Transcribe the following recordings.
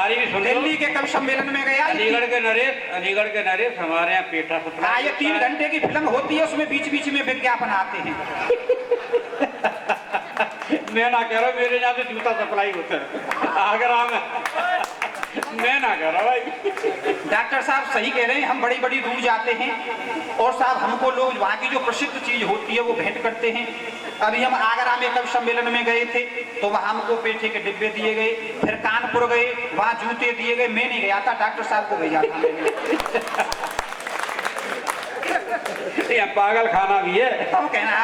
हमारी भी सुन लो। दिल्ली के कवि सम्मेलन में गया। अलीगढ़ के नरेश हमारे यहाँ पेटा पुतला। हाँ, ये 3 घंटे की फिल्म होती है, उसमें बीच बीच में विज्ञापन आते हैं। मैं ना कह रहा हूँ, मेरे यहाँ से जूता सप्लाई होता है आगरा में। मैं ना कह रहा भाई। डॉक्टर साहब सही कह रहे हैं, हम बड़ी बड़ी दूर जाते हैं और साहब हमको लोग वहाँ की जो प्रसिद्ध चीज होती है वो भेंट करते हैं। अभी हम आगरा में कवि सम्मेलन में गए थे तो वहाँ हमको पेठे के डिब्बे दिए गए, फिर कानपुर गए वहाँ जूते दिए गए। मैं नहीं गया था, डॉक्टर साहब को भेजा था मैंने। यहाँ पागल खाना भी है। तो कहना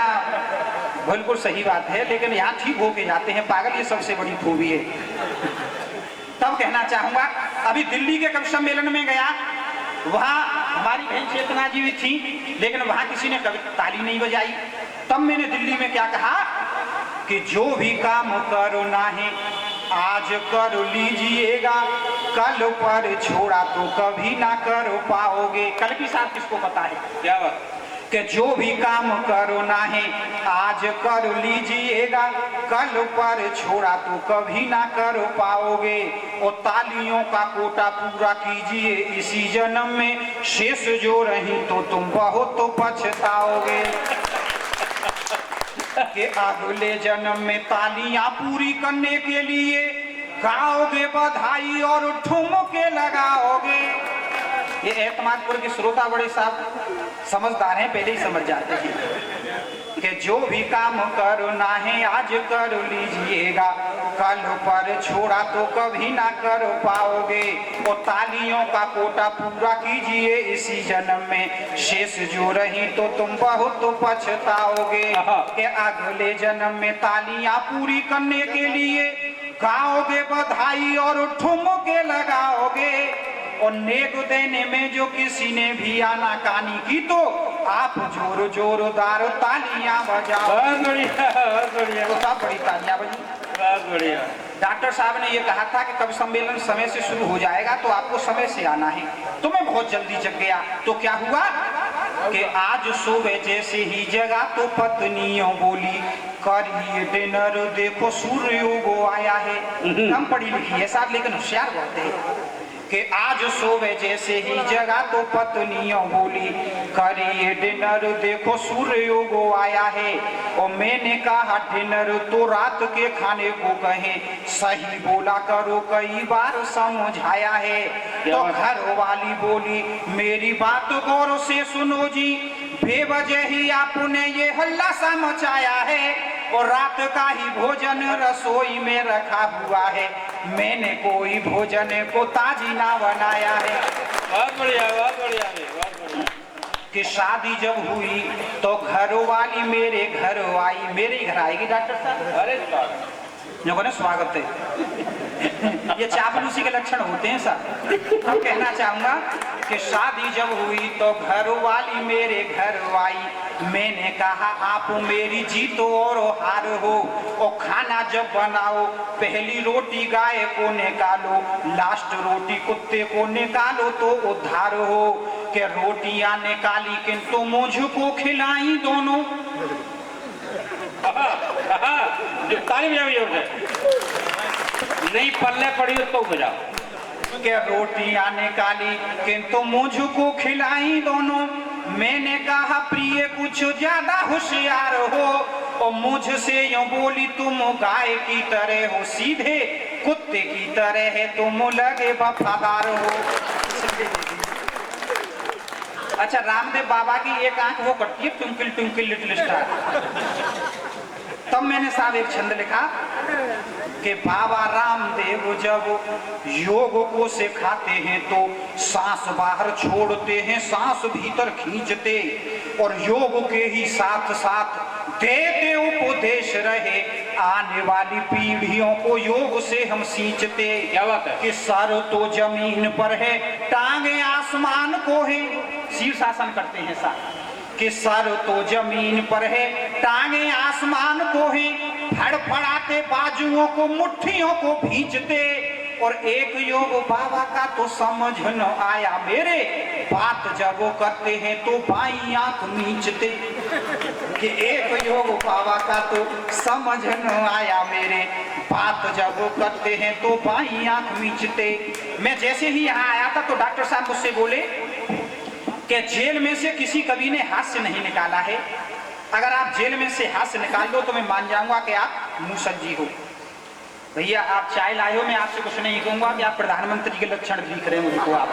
बिल्कुल सही बात है, लेकिन यहाँ ठीक होके जाते हैं पागल, ये सबसे बड़ी खूबी है। तब कहना चाहूंगा अभी दिल्ली के कवि सम्मेलन में गया, वहाँ हमारी बहन चेतना जी भी थी, लेकिन वहाँ किसी ने कभी ताली नहीं बजाई। तब मैंने दिल्ली में क्या कहा कि जो भी काम करो ना है आज कर लीजिएगा, कल पर छोड़ा तो कभी ना कर पाओगे। कल की साथ किसको पता है? क्या बात? कि जो भी काम करो ना है आज कर लीजिएगा, कल पर छोड़ा तो कभी ना कर पाओगे। और तालियों का कोटा पूरा कीजिए इसी जन्म में, शेष जो रही तो तुम बहुत तो पछताओगे। कि अगले जन्म में तालियां पूरी करने के लिए गाओगे बधाई और ठुमके लगाओगे। ये एतमादपुर के श्रोता बड़े साहब समझदार हैं, पहले ही समझ जाते हैं कि जो भी काम करना है आज कर लीजिएगा, कल पर छोड़ा तो कभी ना कर पाओगे। और तालियों का कोटा पूरा कीजिए इसी जन्म में, शेष जो रही तो तुम बहुत तो पछताओगे। कि अगले जन्म में तालियां पूरी करने के लिए गाओगे बधाई और ठुमके लगाओगे। और नेक देने में जो किसी ने भी आनाकानी की तो आप जोर जोरदार तालियां बजाओ। बहुत बढ़िया, बहुत बढ़िया। तो साहब बड़ी तालियां बजी। बहुत बढ़िया। डॉक्टर साहब ने ये कहा था कि कवि सम्मेलन समय से शुरू हो जाएगा तो आपको समय से आना है। तो मैं बहुत जल्दी जग गया। तो क्या हुआ कि आज सुबह जैसे ही जगा तो पत्नियों बोली, करिए डिनर देखो सूर्य उगो आया है। कम पढ़ी लिखी है साहब, लेकिन होशियार बहुत है। कि आज सुबह जैसे ही जगा तो पत्नियों बोली, करिए डिनर देखो सूर्य उगो आया है। और मैंने कहा डिनर तो रात के खाने को कहे, सही बोला करो कई बार समझाया है। तो घर वाली बोली, मेरी बात गौर से सुनो जी, बेवजह ही आपने ये हल्ला सा मचाया है। और रात का ही भोजन रसोई में रखा हुआ है, मैंने कोई भोजन को ताजी ना बनाया है। बहुत बढ़िया, बहुत बढ़िया, बहुत बढ़िया। कि शादी जब हुई तो घर वाली मेरे घर आई। मेरे ही घर आएगी डॉक्टर साहब? अरे जो कहना स्वागत है। ये चापलूसी के लक्षण होते हैं साहब। हम कहना चाहूंगा कि शादी जब हुई तो घर वाली मेरे घर आई। मैंने कहा आप मेरी जीत और हार हो। और खाना जब बनाओ पहली रोटी गाय को निकालो, लास्ट रोटी कुत्ते को निकालो तो उद्धार हो। कि रोटियां निकाली किंतु मुझको खिलाई दोनों। जो ताली बजाओ नहीं पल्ले पड़ी तो बजाओ। के रोटियां निकाली किंतु मुझको खिलाई दोनों। मैंने कहा प्रिय कुछ ज्यादा होशियार हो। और मुझसे यूं बोली, तुम गाय की तरह हो, सीधे कुत्ते की तरह है, तुम लगे वफादार हो। अच्छा, रामदेव बाबा की एक आंख वो करती है, ट्विंकल ट्विंकल लिटिल स्टार। तब मैंने साहब एक छंद लिखा कि बाबा रामदेव जब योग को सिखाते हैं तो सांस बाहर छोड़ते हैं, सांस भीतर खींचते। और योग के ही साथ साथ देते उपदेश रहे, आने वाली पीढ़ियों को योग से हम सींचते। क्या बात है? कि सर तो जमीन पर है, टांगे आसमान को है। शीर्षासन करते हैं साहब कि सर तो जमीन पर है, टांगे आसमान को है। फड़फड़ाते बाजुओं को, मुट्ठियों को भींचते। और एक योग बाबा का तो समझ न आया मेरे, बात जब वो करते हैं तो बाईं आंख मींचते। कि एक योग बाबा का तो समझ न आया मेरे, बात जब करते हैं तो बाई आंख मीचते। मैं जैसे ही यहाँ आया था तो डॉक्टर साहब मुझसे बोले कि जेल में से किसी कवि ने हास्य नहीं निकाला है, अगर आप जेल में से हास्य निकाल दो तो मैं मान जाऊंगा कि आप मुसज्जी हो। भैया आप चाय लाए हो, मैं आपसे कुछ नहीं कहूंगा कि आप प्रधानमंत्री के लक्षण दिख रहे हैं मुझको आप।